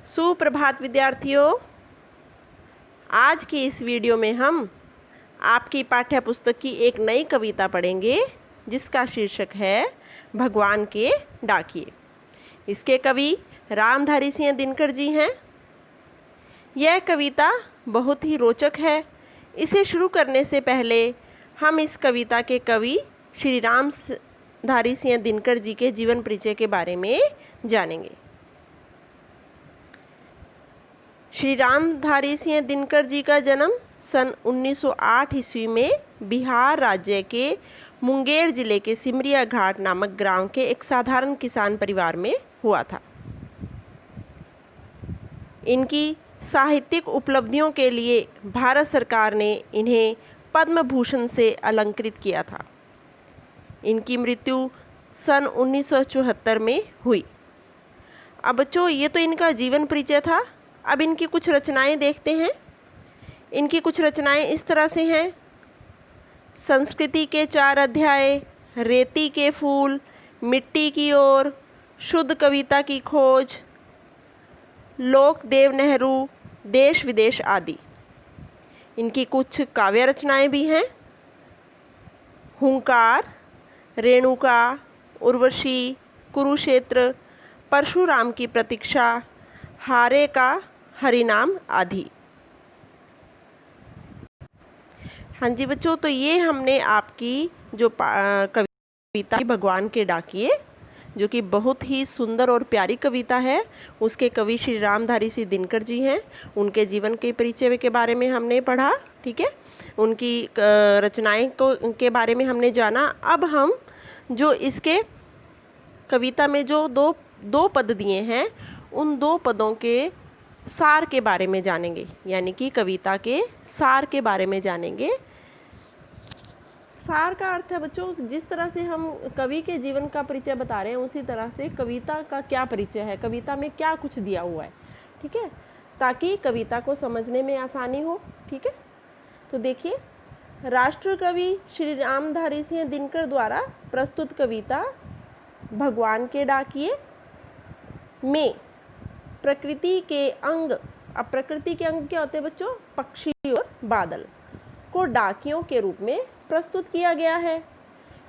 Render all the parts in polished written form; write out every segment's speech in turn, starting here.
सुप्रभात विद्यार्थियों, आज की इस वीडियो में हम आपकी पाठ्य पुस्तक की एक नई कविता पढ़ेंगे जिसका शीर्षक है भगवान के डाकिए। इसके कवि रामधारी सिंह दिनकर जी हैं। यह कविता बहुत ही रोचक है। इसे शुरू करने से पहले हम इस कविता के कवि श्री रामधारी सिंह दिनकर जी के जीवन परिचय के बारे में जानेंगे। श्री रामधारी सिंह दिनकर जी का जन्म सन 1908 ईस्वी में बिहार राज्य के मुंगेर जिले के सिमरिया घाट नामक गांव के एक साधारण किसान परिवार में हुआ था। इनकी साहित्यिक उपलब्धियों के लिए भारत सरकार ने इन्हें पद्म भूषण से अलंकृत किया था। इनकी मृत्यु सन 1974 में हुई। अब बच्चों, ये तो इनका जीवन परिचय था। अब इनकी कुछ रचनाएं देखते हैं। इनकी कुछ रचनाएं इस तरह से हैं: संस्कृति के 4 अध्याय, रेती के फूल, मिट्टी की ओर, शुद्ध कविता की खोज, लोकदेव नेहरू, देश विदेश आदि। इनकी कुछ काव्य रचनाएं भी हैं: हुंकार, रेणुका, उर्वशी, कुरुक्षेत्र, परशुराम की प्रतीक्षा, हारे का हरिनाम आदि। हाँ जी बच्चों, तो ये हमने आपकी जो कविता भगवान के डाकिए, जो कि बहुत ही सुंदर और प्यारी कविता है, उसके कवि श्री रामधारी सिंह दिनकर जी हैं। उनके जीवन के परिचय के बारे में हमने पढ़ा, ठीक है। उनकी रचनाएं के बारे में हमने जाना। अब हम जो इसके कविता में जो दो पद दिए हैं, उन 2 पदों के सार के बारे में जानेंगे, यानी कि कविता के सार के बारे में जानेंगे। सार का अर्थ है बच्चों, जिस तरह से हम कवि के जीवन का परिचय बता रहे हैं, उसी तरह से कविता का क्या परिचय है, कविता में क्या कुछ दिया हुआ है, ठीक है, ताकि कविता को समझने में आसानी हो, ठीक है। तो देखिए, राष्ट्र कवि श्री रामधारी सिंह दिनकर द्वारा प्रस्तुत कविता भगवान के डाकिए में प्रकृति के अंग, अब प्रकृति के अंग क्या होते हैं बच्चों? पक्षी और बादल को डाकियों के रूप में प्रस्तुत किया गया है।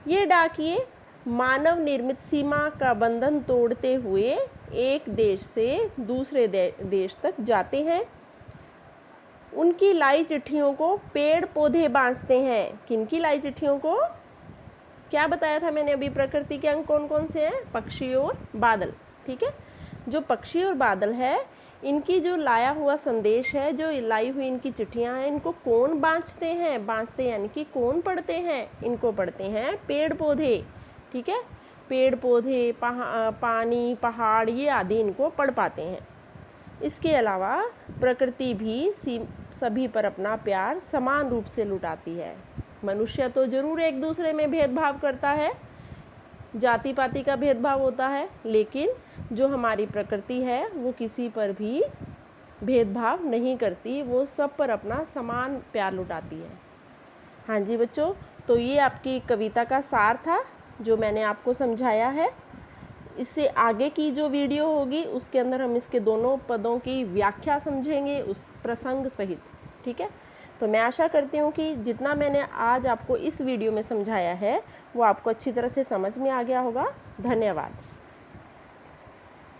ये डाकिए मानव निर्मित सीमा का बंधन तोड़ते हुए एक देश से दूसरे देश तक जाते हैं। उनकी लाई चिट्ठियों को पेड़ पौधे बांधते हैं। किनकी लाई चिट्ठियों को? क्या बताया था मैंने अभी? प्रकृति के अंग कौन कौन से हैं? पक्षी और बादल, ठीक है। जो पक्षी और बादल है, इनकी जो लाया हुआ संदेश है, जो लाई हुई इनकी चिट्ठियां हैं, इनको कौन बांचते हैं? बांचते यानी कि कौन पढ़ते हैं? इनको पढ़ते हैं पेड़ पौधे, ठीक है। पेड़ पौधे, पानी, पहाड़, ये आदि इनको पढ़ पाते हैं। इसके अलावा प्रकृति भी सभी पर अपना प्यार समान रूप से लुटाती है। मनुष्य तो जरूर एक दूसरे में भेदभाव करता है, जाति पाति का भेदभाव होता है, लेकिन जो हमारी प्रकृति है वो किसी पर भी भेदभाव नहीं करती, वो सब पर अपना समान प्यार लुटाती है। हाँ जी बच्चों, तो ये आपकी कविता का सार था जो मैंने आपको समझाया है। इससे आगे की जो वीडियो होगी उसके अंदर हम इसके दोनों पदों की व्याख्या समझेंगे, उस प्रसंग सहित, ठीक है। तो मैं आशा करती हूँ कि जितना मैंने आज आपको इस वीडियो में समझाया है वो आपको अच्छी तरह से समझ में आ गया होगा। धन्यवाद।